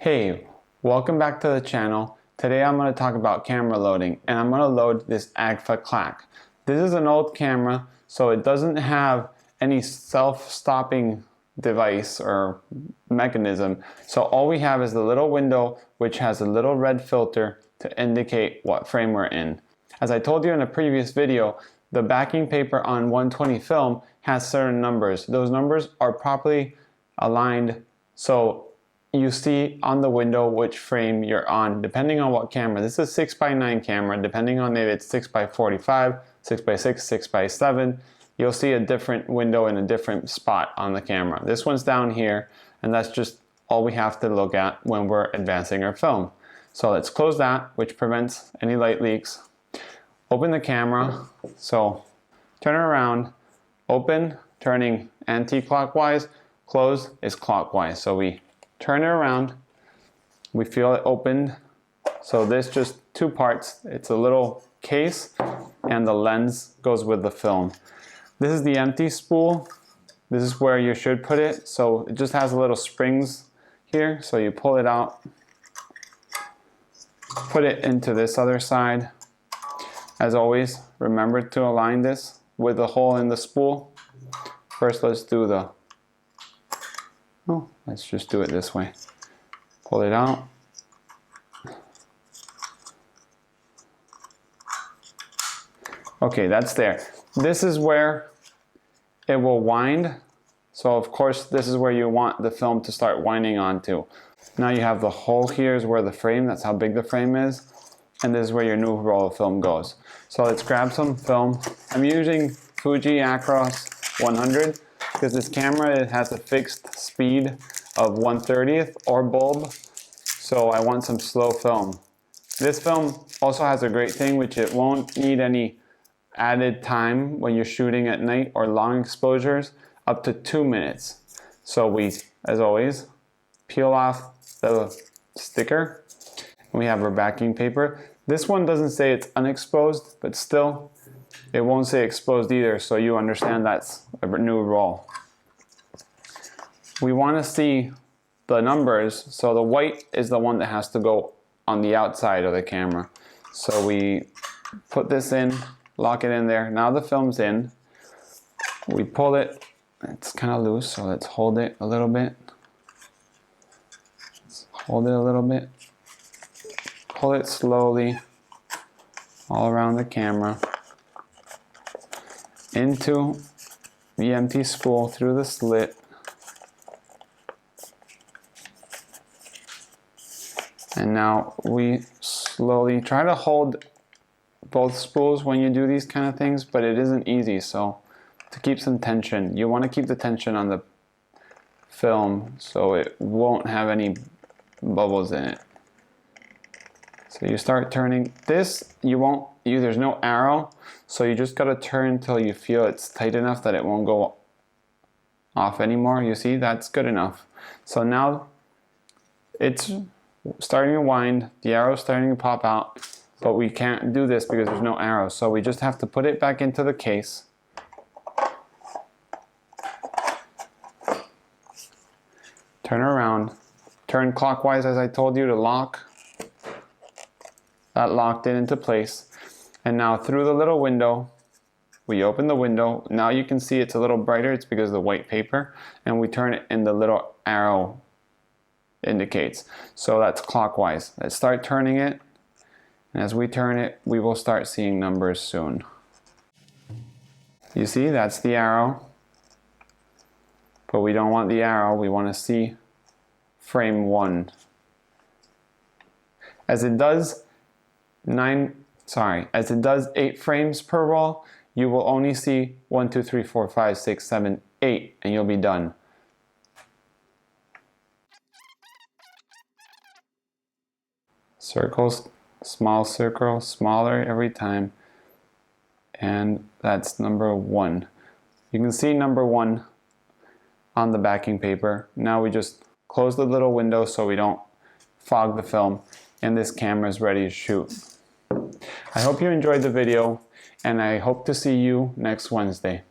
Hey, welcome back to the channel. Today I'm going to talk about camera loading, and I'm going to load this Agfa Clack. This is an old camera, so it doesn't have any self-stopping device or mechanism. So all we have is the little window which has a little red filter to indicate what frame we're in. As I told you in a previous video, the backing paper on 120 film has certain numbers. Those numbers are properly aligned, so you see on the window which frame you're on depending on what camera. This is a 6x9 camera. Depending on if it's 6x45, 6x6, 6x7, you'll see a different window in a different spot on the camera. This one's down here, and that's just all we have to look at when we're advancing our film. So let's close that, which prevents any light leaks. Open the camera, so turn it around, open, turning anti-clockwise, close is clockwise. So we turn it around, we feel it opened. So this just two parts. It's a little case and the lens goes with the film. This is the empty spool. This is where you should put it. So it just has a little springs here. So you pull it out, put it into this other side. As always, remember to align this with the hole in the spool. First, let's do the let's just do it this way. Pull it out. Okay, that's there. This is where it will wind. So of course, this is where you want the film to start winding onto. Now you have the hole here is where the frame, that's how big the frame is. And this is where your new roll of film goes. So let's grab some film. I'm using Fuji Acros 100. Because this camera, it has a fixed speed of 1/30th or bulb, so I want some slow film. This film also has a great thing, which it won't need any added time when you're shooting at night or long exposures, up to 2 minutes. So we, as always, peel off the sticker. We have our backing paper. This one doesn't say it's unexposed, but still, it won't say exposed either, so you understand that's a new roll. We want to see the numbers, so the white is the one that has to go on the outside of the camera. So we put this in, lock it in there. Now the film's in. We pull it. It's kind of loose, so let's hold it a little bit. Let's hold it a little bit. Pull it slowly all around the camera into the empty spool through the slit. And now we slowly try to hold both spools when you do these kind of things, but it isn't easy. So to keep some tension, you want to keep the tension on the film so it won't have any bubbles in it. So you start turning this, there's no arrow, so you just gotta turn until you feel it's tight enough that it won't go off anymore. You see, that's good enough. So now it's starting to wind, the arrow's starting to pop out, but we can't do this because there's no arrow. So we just have to put it back into the case. Turn around, turn clockwise as I told you to lock. That locked it into place. And now through the little window, we open the window. Now you can see it's a little brighter. It's because of the white paper. And we turn it and the little arrow indicates. So that's clockwise. Let's start turning it. And as we turn it, we will start seeing numbers soon. You see, that's the arrow. But we don't want the arrow. We want to see frame 1. As it does 8 frames per roll, you will only see 1, 2, 3, 4, 5, 6, 7, 8, and you'll be done. Circles, small circle, smaller every time, and that's number 1. You can see number 1 on the backing paper. Now we just close the little window so we don't fog the film, and this camera is ready to shoot. I hope you enjoyed the video, and I hope to see you next Wednesday.